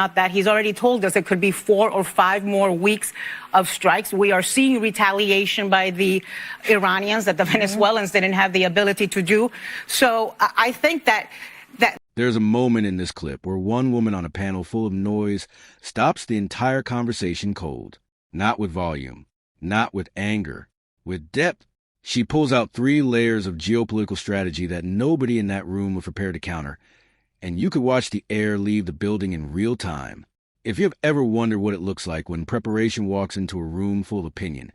Not that he's already told us it could be 4 or 5 more weeks of strikes. We are seeing retaliation by the Iranians that the Venezuelans didn't have the ability to do. So I think that there's a moment in this clip where one woman on a panel full of noise stops the entire conversation cold. Not with volume, not with anger, with depth. She pulls out 3 layers of geopolitical strategy that nobody in that room was prepared to counter. And you could watch the air leave the building in real time. If you've ever wondered what it looks like when preparation walks into a room full of opinion,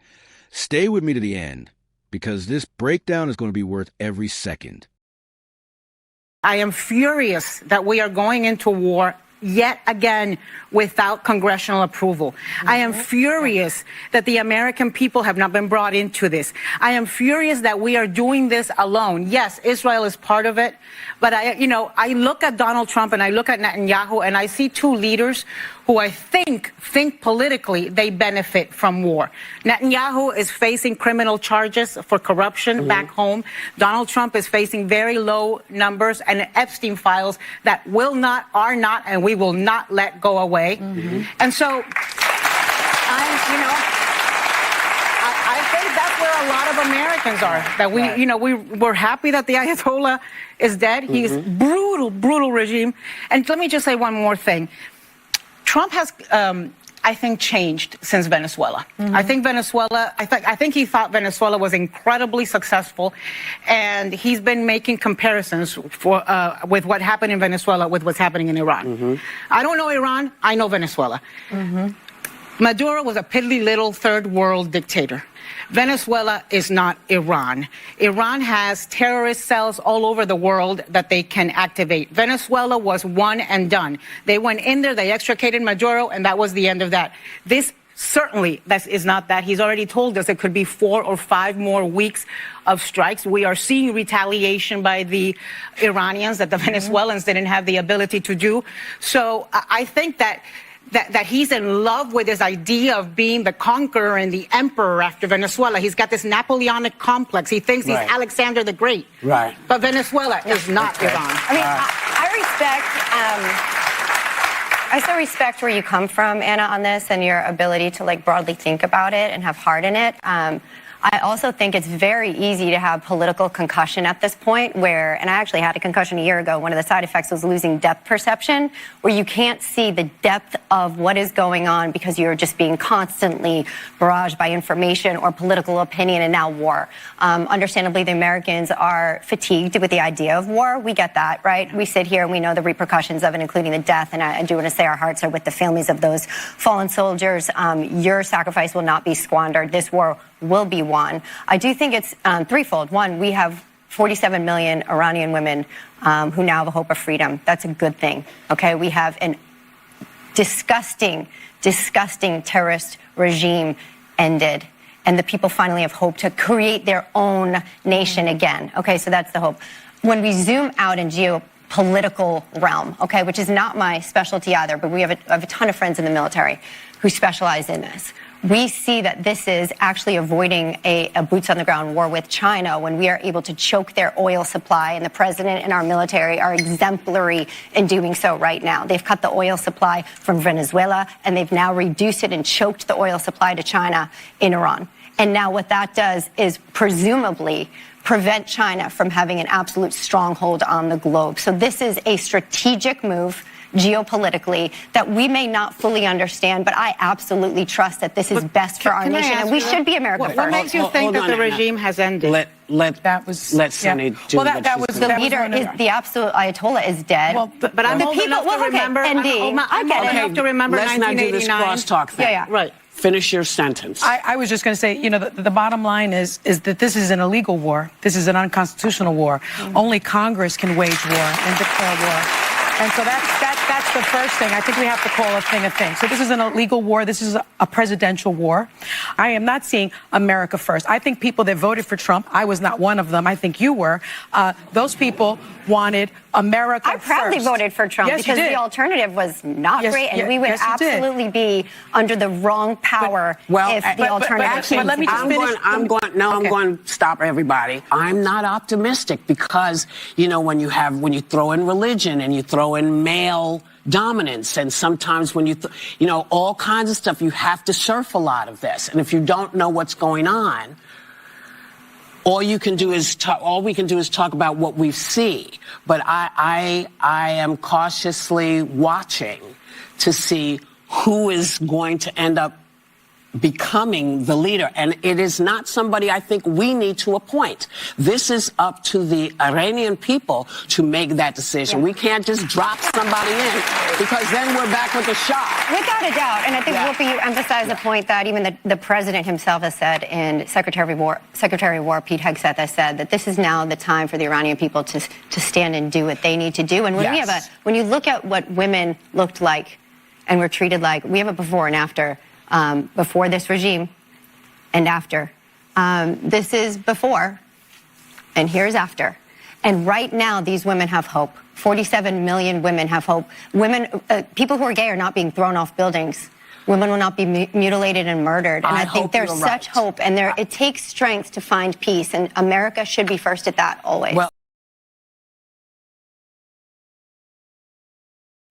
stay with me to the end, because this breakdown is going to be worth every second. I am furious that we are going into war yet again without congressional approval. I am furious that the American people have not been brought into this. I am furious that we are doing this alone. Yes, Israel is part of it, but I look at Donald Trump and I look at Netanyahu and I see 2 leaders who I think politically they benefit from war. Netanyahu is facing criminal charges for corruption back home. Donald Trump is facing very low numbers and Epstein files that are not, and we will not let go away. And so, I think that's where a lot of Americans are. That we're happy that the Ayatollah is dead. He's brutal regime. And let me just say one more thing. Trump has, I think, changed since Venezuela. I think he thought Venezuela was incredibly successful, and he's been making comparisons with what happened in Venezuela with what's happening in Iran. I don't know Iran, I know Venezuela. Maduro was a piddly little third world dictator. Venezuela is not Iran. Iran has terrorist cells all over the world that they can activate. Venezuela was one and done. They went in there, they extricated Maduro, and that was the end of that. This certainly is not that. He's already told us it could be 4 or 5 more weeks of strikes. We are seeing retaliation by the Iranians that the Venezuelans didn't have the ability to do. So I think that he's in love with this idea of being the conqueror and the emperor after Venezuela. He's got this Napoleonic complex. He thinks he's Alexander the Great. Right. But Venezuela is not Iran. I mean, I still respect where you come from, Anna, on this and your ability to broadly think about it and have heart in it. I also think it's very easy to have political concussion at this point and I actually had a concussion a year ago. One of the side effects was losing depth perception, where you can't see the depth of what is going on because you're just being constantly barraged by information or political opinion and now war. Understandably, the Americans are fatigued with the idea of war. We get that, right? We sit here and we know the repercussions of it, including the death. And I do want to say our hearts are with the families of those fallen soldiers. Your sacrifice will not be squandered. This war will be won. I do think it's threefold. One, we have 47 million Iranian women who now have a hope of freedom. That's a good thing. Okay, we have an disgusting terrorist regime ended, and the people finally have hope to create their own nation again. Okay, so that's the hope. When we zoom out in geopolitical realm, okay, which is not my specialty either, but I have a ton of friends in the military who specialize in this. We see that this is actually avoiding a boots-on-the-ground war with China when we are able to choke their oil supply, and the president and our military are exemplary in doing so right now. They've cut the oil supply from Venezuela, and they've now reduced it and choked the oil supply to China in Iran. And now what that does is presumably prevent China from having an absolute stronghold on the globe. So this is a strategic move geopolitically that we may not fully understand, but I absolutely trust that this is best for our nation, and we should be America first. What makes you think that the regime has ended? Let Sunny do the leader is the absolute Ayatollah is dead. Well, but I'm old enough to remember. I get it. Enough to remember 1989. Let's not do this crosstalk thing. Yeah, right. Finish your sentence. I was just going to say, the bottom line is that this is an illegal war. This is an unconstitutional war. Only Congress can wage war and declare war. And so that's the first thing. I think we have to call a thing a thing. So this is an illegal war. This is a presidential war. I am not seeing America first. I think people that voted for Trump, I was not one of them. I think you were. Those people wanted America first. I proudly voted for Trump because the alternative was not great, and we would absolutely be under the wrong power if the alternative. But let me just finish. I'm going to stop everybody. I'm not optimistic because when you throw in religion and you throw in male dominance. And sometimes when all kinds of stuff, you have to surf a lot of this. And if you don't know what's going on, all we can do is talk about what we see. But I am cautiously watching to see who is going to end up becoming the leader. And it is not somebody I think we need to appoint. This is up to the Iranian people to make that decision. We can't just drop somebody in, because then we're back with the Shah. Without a doubt. And I think, Whoopi, you emphasized the point that even the president himself has said, and Secretary of War Pete Hegseth has said, that this is now the time for the Iranian people to stand and do what they need to do. And when you look at what women looked like and were treated like, we have a before and after. Before this regime and after. This is before, and here's after. And right now, these women have hope. 47 million women have hope. People who are gay are not being thrown off buildings. Women will not be mutilated and murdered. And I think there's such hope, and it takes strength to find peace, and America should be first at that always. Well,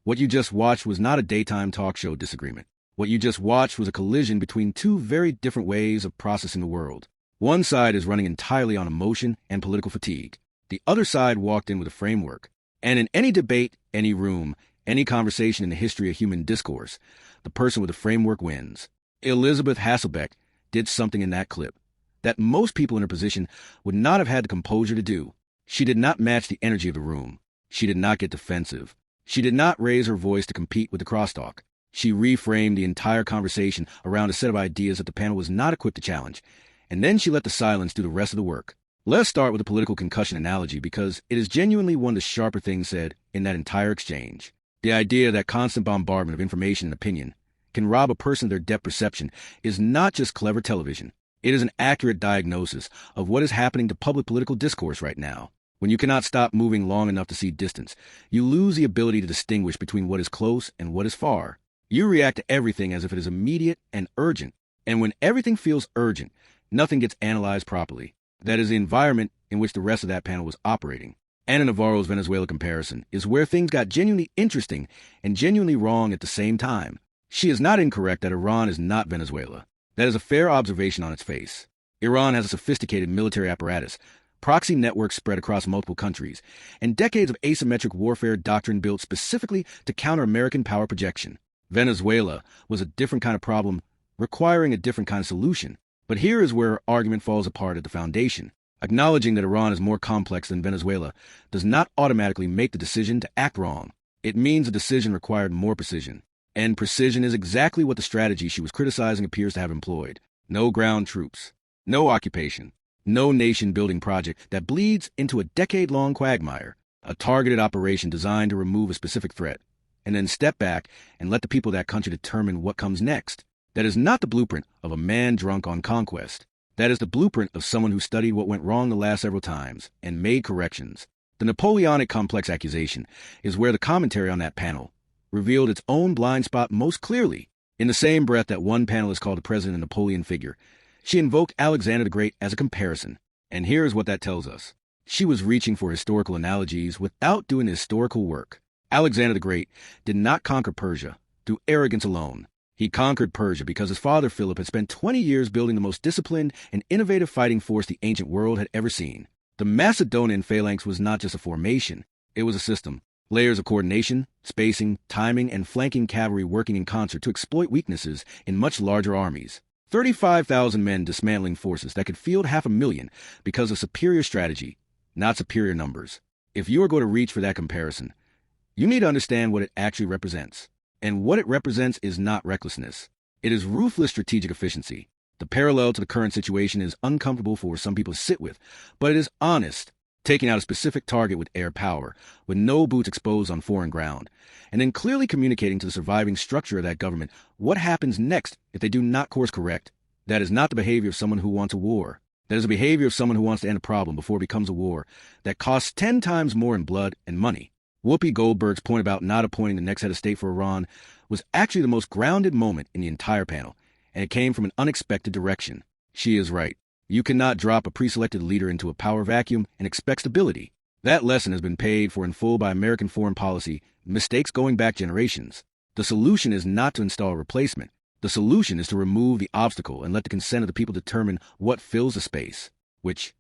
what you just watched was not a daytime talk show disagreement. What you just watched was a collision between two very different ways of processing the world. One side is running entirely on emotion and political fatigue. The other side walked in with a framework. And in any debate, any room, any conversation in the history of human discourse, the person with a framework wins. Elizabeth Hasselbeck did something in that clip that most people in her position would not have had the composure to do. She did not match the energy of the room. She did not get defensive. She did not raise her voice to compete with the crosstalk. She reframed the entire conversation around a set of ideas that the panel was not equipped to challenge, and then she let the silence do the rest of the work. Let's start with the political concussion analogy, because it is genuinely one of the sharper things said in that entire exchange. The idea that constant bombardment of information and opinion can rob a person of their depth perception is not just clever television. It is an accurate diagnosis of what is happening to public political discourse right now. When you cannot stop moving long enough to see distance, you lose the ability to distinguish between what is close and what is far. You react to everything as if it is immediate and urgent. And when everything feels urgent, nothing gets analyzed properly. That is the environment in which the rest of that panel was operating. Ana Navarro's Venezuela comparison is where things got genuinely interesting and genuinely wrong at the same time. She is not incorrect that Iran is not Venezuela. That is a fair observation on its face. Iran has a sophisticated military apparatus, proxy networks spread across multiple countries, and decades of asymmetric warfare doctrine built specifically to counter American power projection. Venezuela was a different kind of problem, requiring a different kind of solution. But here is where argument falls apart at the foundation. Acknowledging that Iran is more complex than Venezuela does not automatically make the decision to act wrong. It means the decision required more precision. And precision is exactly what the strategy she was criticizing appears to have employed. No ground troops, no occupation, no nation-building project that bleeds into a decade-long quagmire, a targeted operation designed to remove a specific threat, and then step back and let the people of that country determine what comes next. That is not the blueprint of a man drunk on conquest. That is the blueprint of someone who studied what went wrong the last several times and made corrections. The Napoleonic complex accusation is where the commentary on that panel revealed its own blind spot most clearly. In the same breath that one panelist called the president a Napoleon figure, she invoked Alexander the Great as a comparison. And here is what that tells us. She was reaching for historical analogies without doing the historical work. Alexander the Great did not conquer Persia through arrogance alone. He conquered Persia because his father Philip had spent 20 years building the most disciplined and innovative fighting force the ancient world had ever seen. The Macedonian phalanx was not just a formation, it was a system. Layers of coordination, spacing, timing, and flanking cavalry working in concert to exploit weaknesses in much larger armies. 35,000 men dismantling forces that could field 500,000 because of superior strategy, not superior numbers. If you are going to reach for that comparison, you need to understand what it actually represents. And what it represents is not recklessness. It is ruthless strategic efficiency. The parallel to the current situation is uncomfortable for some people to sit with, but it is honest, taking out a specific target with air power, with no boots exposed on foreign ground, and then clearly communicating to the surviving structure of that government what happens next if they do not course correct. That is not the behavior of someone who wants a war. That is the behavior of someone who wants to end a problem before it becomes a war that costs 10 times more in blood and money. Whoopi Goldberg's point about not appointing the next head of state for Iran was actually the most grounded moment in the entire panel, and it came from an unexpected direction. She is right. You cannot drop a pre-selected leader into a power vacuum and expect stability. That lesson has been paid for in full by American foreign policy mistakes going back generations. The solution is not to install a replacement. The solution is to remove the obstacle and let the consent of the people determine what fills the space, which,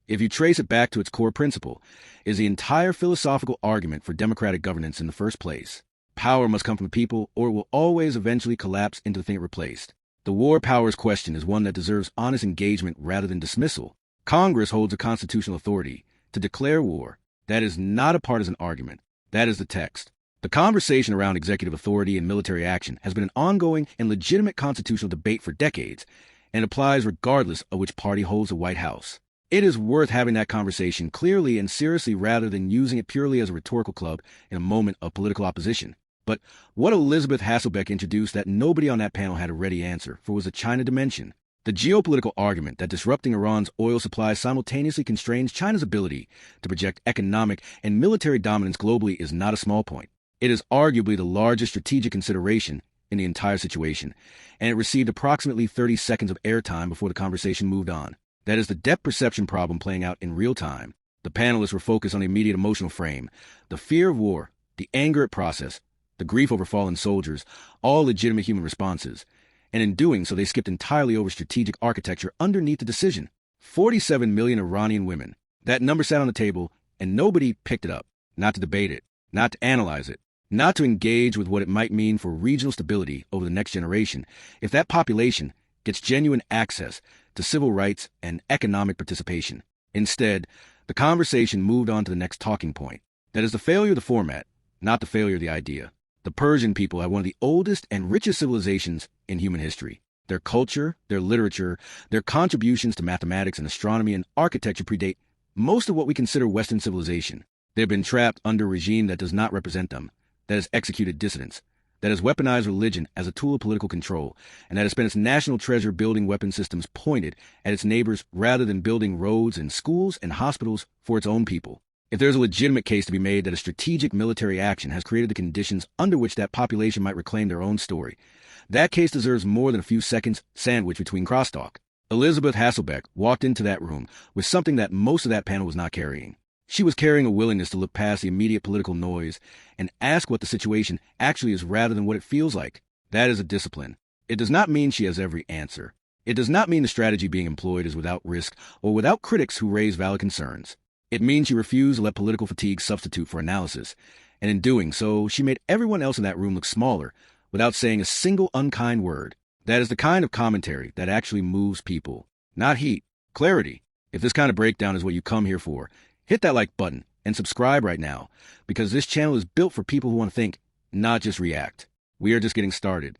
if you trace it back to its core principle, is the entire philosophical argument for democratic governance in the first place. Power must come from the people, or it will always eventually collapse into the thing it replaced. The war powers question is one that deserves honest engagement rather than dismissal. Congress holds a constitutional authority to declare war. That is not a partisan argument. That is the text. The conversation around executive authority and military action has been an ongoing and legitimate constitutional debate for decades, and applies regardless of which party holds the White House. It is worth having that conversation clearly and seriously rather than using it purely as a rhetorical club in a moment of political opposition. But what Elizabeth Hasselbeck introduced that nobody on that panel had a ready answer for was the China dimension. The geopolitical argument that disrupting Iran's oil supply simultaneously constrains China's ability to project economic and military dominance globally is not a small point. It is arguably the largest strategic consideration in the entire situation, and it received approximately 30 seconds of airtime before the conversation moved on. That is the depth perception problem playing out in real time. The panelists were focused on the immediate emotional frame, the fear of war, the anger at process, the grief over fallen soldiers, all legitimate human responses. And in doing so, they skipped entirely over strategic architecture underneath the decision. 47 million Iranian women. That number sat on the table, and nobody picked it up. Not to debate it, not to analyze it, not to engage with what it might mean for regional stability over the next generation if that population gets genuine access to civil rights and economic participation. Instead, the conversation moved on to the next talking point. That is the failure of the format, not the failure of the idea. The Persian people have one of the oldest and richest civilizations in human history. Their culture, their literature, their contributions to mathematics and astronomy and architecture predate most of what we consider Western civilization. They have been trapped under a regime that does not represent them, that has executed dissidents, that has weaponized religion as a tool of political control, and that has spent its national treasure building weapon systems pointed at its neighbors rather than building roads and schools and hospitals for its own people. If there's a legitimate case to be made that a strategic military action has created the conditions under which that population might reclaim their own story, that case deserves more than a few seconds sandwiched between crosstalk. Elizabeth Hasselbeck walked into that room with something that most of that panel was not carrying. She was carrying a willingness to look past the immediate political noise and ask what the situation actually is rather than what it feels like. That is a discipline. It does not mean she has every answer. It does not mean the strategy being employed is without risk or without critics who raise valid concerns. It means she refused to let political fatigue substitute for analysis, and in doing so, she made everyone else in that room look smaller without saying a single unkind word. That is the kind of commentary that actually moves people. Not heat, clarity. If this kind of breakdown is what you come here for, hit that like button and subscribe right now, because this channel is built for people who want to think, not just react. We are just getting started.